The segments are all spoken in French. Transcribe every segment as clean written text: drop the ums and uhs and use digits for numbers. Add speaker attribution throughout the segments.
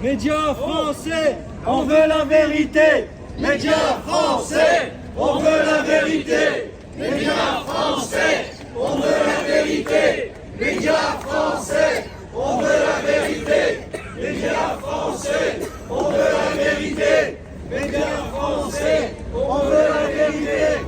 Speaker 1: Médias français, on veut la vérité. Médias français, on veut la vérité. Médias français, on veut la vérité. Médias français, on veut la vérité. Médias français, on veut la vérité. Médias français, on veut la vérité.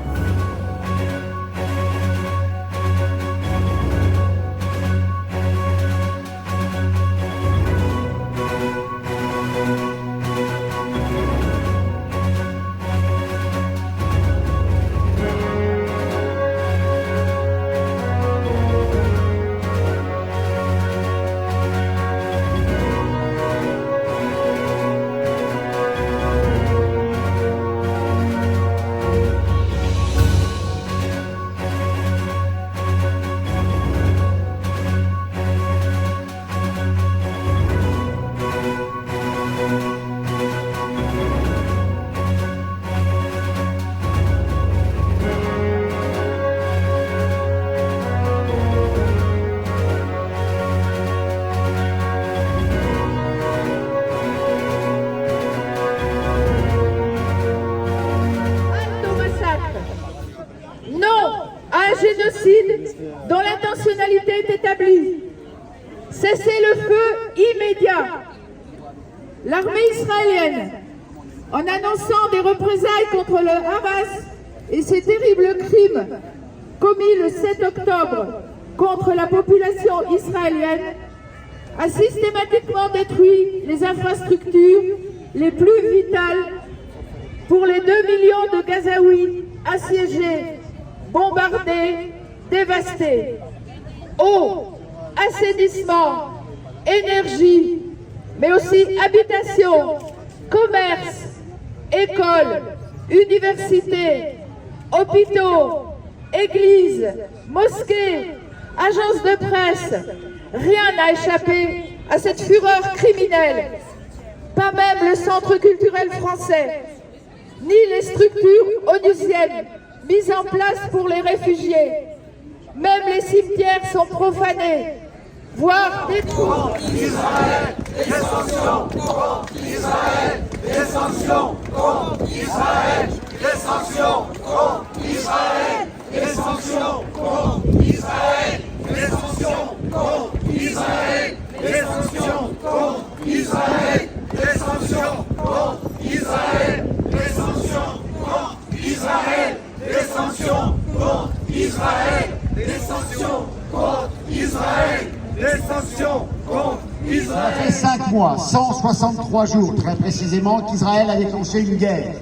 Speaker 2: Génocide dont l'intentionnalité est établie. Cessez-le-feu immédiat. L'armée israélienne, en annonçant des représailles contre le Hamas et ses terribles crimes commis le 7 octobre contre la population israélienne, a systématiquement détruit les infrastructures les plus vitales pour les 2 millions de Gazaouis assiégés, bombardés, dévastés. Eau, assainissement, énergie, mais aussi habitation, commerce, écoles, universités, hôpitaux, églises, mosquées, agences de presse. Rien n'a échappé à cette fureur criminelle. Pas même le centre culturel français, ni les structures onusiennes mises en place pour les réfugiés. Même les cimetières sont profanés, voire détruits.
Speaker 1: Israël, les sanctions contre Israël, les sanctions contre Israël, les sanctions contre Israël, les sanctions contre Israël, les sanctions contre Israël, les sanctions contre Israël, les sanctions contre Israël, les sanctions contre Israël. Les sanctions contre Israël, les sanctions contre Israël, les sanctions contre Israël.
Speaker 3: Ça fait 5 mois, 163 jours très précisément, qu'Israël a déclenché une guerre,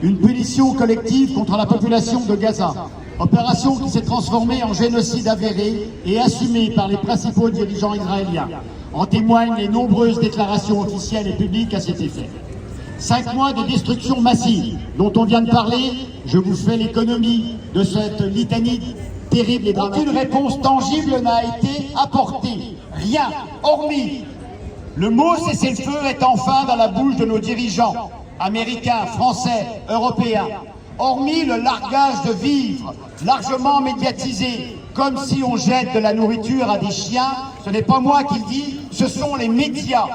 Speaker 3: une punition collective contre la population de Gaza. Opération qui s'est transformée en génocide avéré et assumé par les principaux dirigeants israéliens. En témoignent les nombreuses déclarations officielles et publiques à cet effet. 5 mois de destruction massive dont on vient de parler, je vous fais l'économie de cette litanie terrible et dramatique. Aucune réponse tangible n'a été apportée. Rien, hormis le mot cessez-le-feu est enfin dans la bouche de nos dirigeants, américains, français, européens. Hormis le largage de vivres, largement médiatisé, comme si on jette de la nourriture à des chiens, ce n'est pas moi qui le dis, ce sont les médias.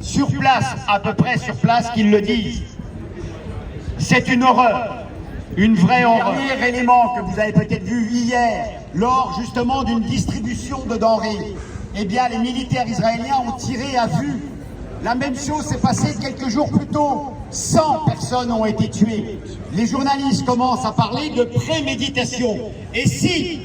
Speaker 3: Sur place, à peu près sur place, qu'ils le disent. C'est une horreur, une vraie horreur. Dernier élément que vous avez peut-être vu hier, lors justement d'une distribution de denrées, eh bien les militaires israéliens ont tiré à vue. La même chose s'est passée quelques jours plus tôt. 100 personnes ont été tuées. Les journalistes commencent à parler de préméditation. Et si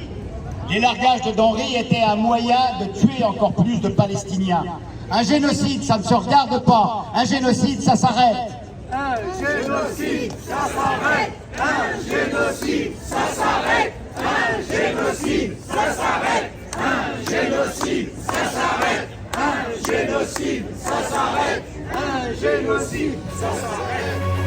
Speaker 3: les largages de denrées étaient un moyen de tuer encore plus de Palestiniens? Un génocide, ça ne se regarde pas. Un génocide, ça s'arrête.
Speaker 1: Un génocide, ça s'arrête. Un génocide, ça s'arrête. Un génocide, ça s'arrête. Un génocide, ça s'arrête. Un génocide, ça s'arrête. Un génocide, ça s'arrête.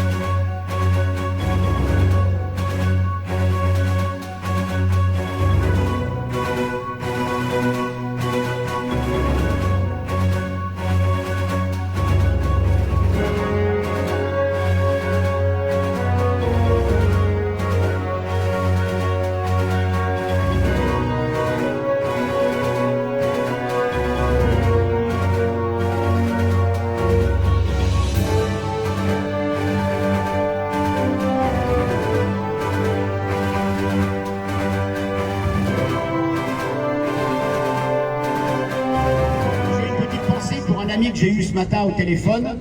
Speaker 3: ami que j'ai eu ce matin au téléphone,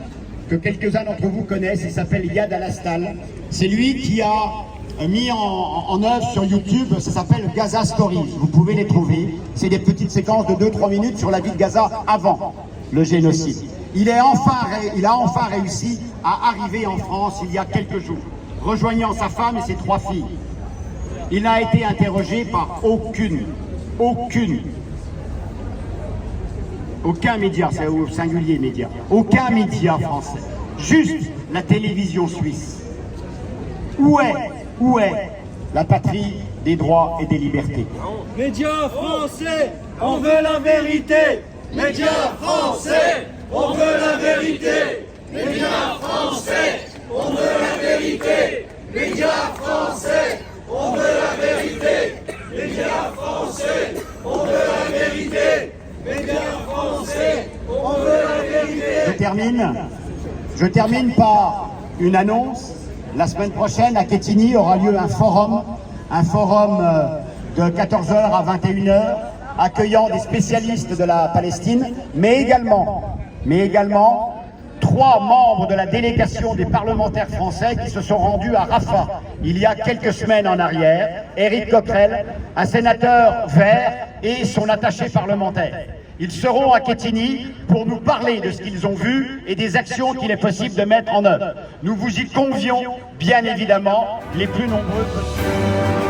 Speaker 3: que quelques-uns d'entre vous connaissent, il s'appelle Yad Alastal. C'est lui qui a mis en œuvre sur YouTube, ça s'appelle Gaza Stories. Vous pouvez les trouver. C'est des petites séquences de 2-3 minutes sur la vie de Gaza avant le génocide. Il a enfin réussi à arriver en France il y a quelques jours, rejoignant sa femme et ses 3 filles. Il n'a été interrogé par aucun média, c'est au singulier média, aucun média français, juste la télévision suisse. Où est la patrie des droits et des libertés?
Speaker 1: Médias français, on veut la vérité. Médias français, on veut la vérité. Médias français, on veut la vérité. Médias français, on veut la vérité. Médias français, on veut la vérité. Médias français, on veut la vérité.
Speaker 3: Je termine par une annonce. La semaine prochaine, à Quetigny, aura lieu un forum de 14h à 21h, accueillant des spécialistes de la Palestine, mais également 3 membres de la délégation des parlementaires français qui se sont rendus à Rafah il y a quelques semaines en arrière, Éric Coquerel, un sénateur vert et son attaché parlementaire. Ils seront à Quetigny pour nous parler de ce qu'ils ont vu et des actions qu'il est possible de mettre en œuvre. Nous vous y convions, bien évidemment, les plus nombreux possibles.